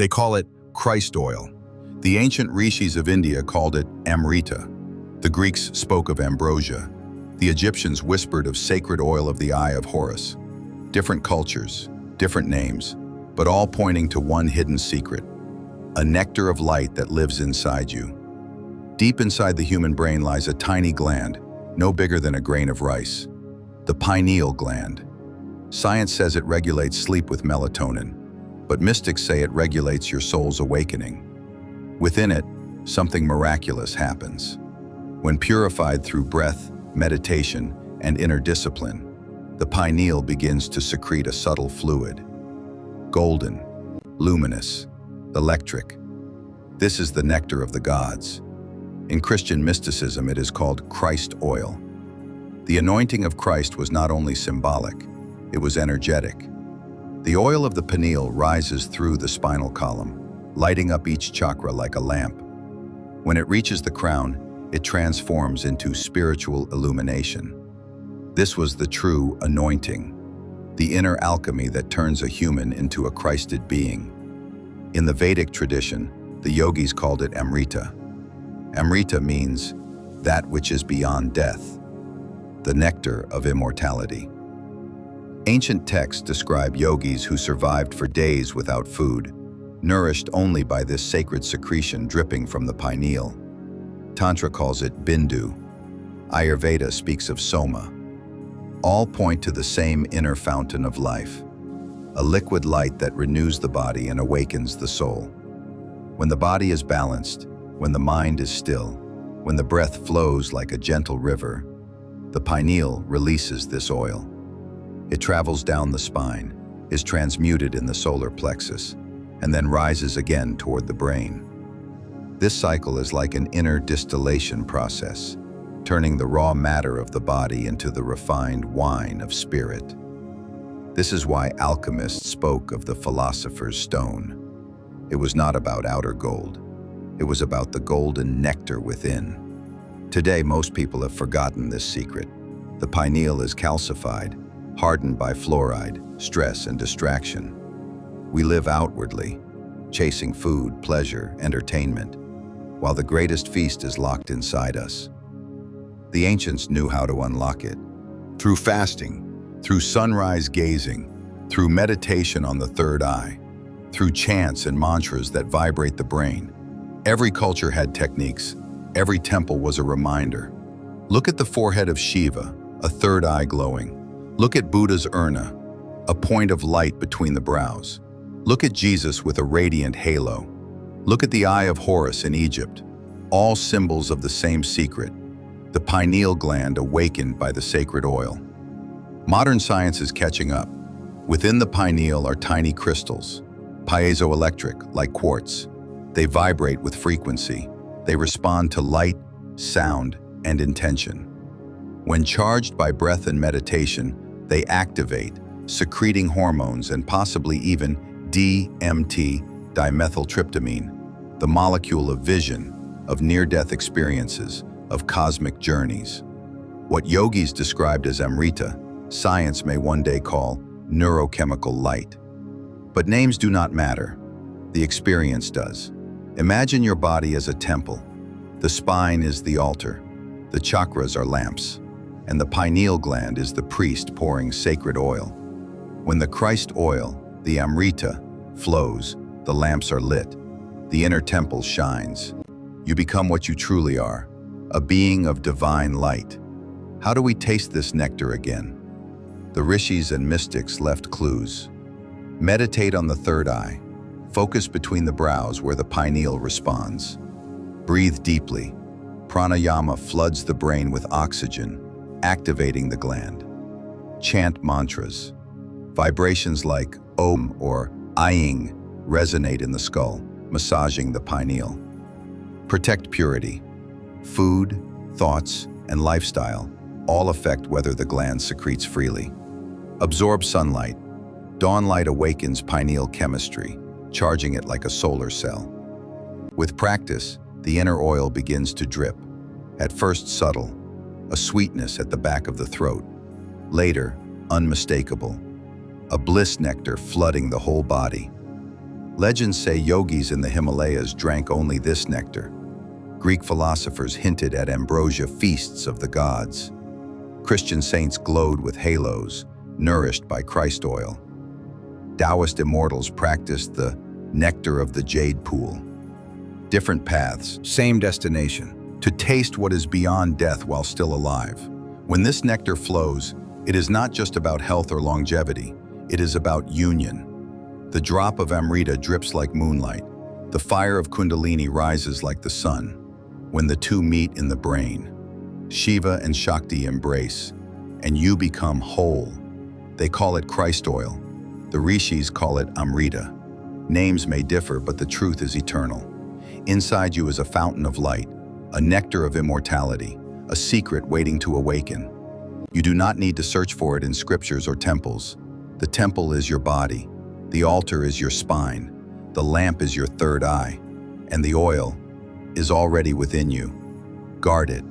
They call it Christ oil. The ancient Rishis of India called it Amrita. The Greeks spoke of ambrosia. The Egyptians whispered of sacred oil of the eye of Horus. Different cultures, different names, but all pointing to one hidden secret, a nectar of light that lives inside you. Deep inside the human brain lies a tiny gland, no bigger than a grain of rice, the pineal gland. Science says it regulates sleep with melatonin, but mystics say it regulates your soul's awakening. Within it, something miraculous happens. When purified through breath, meditation, and inner discipline, the pineal begins to secrete a subtle fluid. Golden, luminous, electric. This is the nectar of the gods. In Christian mysticism, it is called Christ oil. The anointing of Christ was not only symbolic, it was energetic. The oil of the pineal rises through the spinal column, lighting up each chakra like a lamp. When it reaches the crown, it transforms into spiritual illumination. This was the true anointing, the inner alchemy that turns a human into a Christed being. In the Vedic tradition, the yogis called it Amrita. Amrita means that which is beyond death, the nectar of immortality. Ancient texts describe yogis who survived for days without food, nourished only by this sacred secretion dripping from the pineal. Tantra calls it Bindu. Ayurveda speaks of Soma. All point to the same inner fountain of life, a liquid light that renews the body and awakens the soul. When the body is balanced, when the mind is still, when the breath flows like a gentle river, the pineal releases this oil. It travels down the spine, is transmuted in the solar plexus, and then rises again toward the brain. This cycle is like an inner distillation process, turning the raw matter of the body into the refined wine of spirit. This is why alchemists spoke of the philosopher's stone. It was not about outer gold. It was about the golden nectar within. Today, most people have forgotten this secret. The pineal is calcified, hardened by fluoride, stress, and distraction. We live outwardly, chasing food, pleasure, entertainment, while the greatest feast is locked inside us. The ancients knew how to unlock it. Through fasting, through sunrise gazing, through meditation on the third eye, through chants and mantras that vibrate the brain. Every culture had techniques. Every temple was a reminder. Look at the forehead of Shiva, a third eye glowing. Look at Buddha's urna, a point of light between the brows. Look at Jesus with a radiant halo. Look at the eye of Horus in Egypt, all symbols of the same secret, the pineal gland awakened by the sacred oil. Modern science is catching up. Within the pineal are tiny crystals, piezoelectric, like quartz. They vibrate with frequency. They respond to light, sound, and intention. When charged by breath and meditation, they activate, secreting hormones and possibly even DMT, dimethyltryptamine, the molecule of vision, of near-death experiences, of cosmic journeys. What yogis described as Amrita, science may one day call neurochemical light. But names do not matter. The experience does. Imagine your body as a temple. The spine is the altar. The chakras are lamps. And the pineal gland is the priest pouring sacred oil. When the Christ oil, the Amrita, flows, the lamps are lit. The inner temple shines. You become what you truly are, a being of divine light. How do we taste this nectar again? The Rishis and mystics left clues. Meditate on the third eye. Focus between the brows where the pineal responds. Breathe deeply. Pranayama floods the brain with oxygen, activating the gland. Chant mantras. Vibrations like Om or Aing resonate in the skull, massaging the pineal. Protect purity. Food, thoughts, and lifestyle all affect whether the gland secretes freely. Absorb sunlight. Dawn light awakens pineal chemistry, charging it like a solar cell. With practice, the inner oil begins to drip. At first subtle, a sweetness at the back of the throat. Later, unmistakable, a bliss nectar flooding the whole body. Legends say yogis in the Himalayas drank only this nectar. Greek philosophers hinted at ambrosia feasts of the gods. Christian saints glowed with halos, nourished by Christ oil. Taoist immortals practiced the nectar of the jade pool. Different paths, same destination, to taste what is beyond death while still alive. When this nectar flows, it is not just about health or longevity, it is about union. The drop of Amrita drips like moonlight. The fire of Kundalini rises like the sun. When the two meet in the brain, Shiva and Shakti embrace, and you become whole. They call it Christ oil. The Rishis call it Amrita. Names may differ, but the truth is eternal. Inside you is a fountain of light, a nectar of immortality, a secret waiting to awaken. You do not need to search for it in scriptures or temples. The temple is your body, the altar is your spine, the lamp is your third eye, and the oil is already within you. Guard it,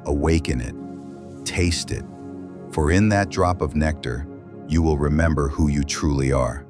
awaken it, taste it, for in that drop of nectar, you will remember who you truly are.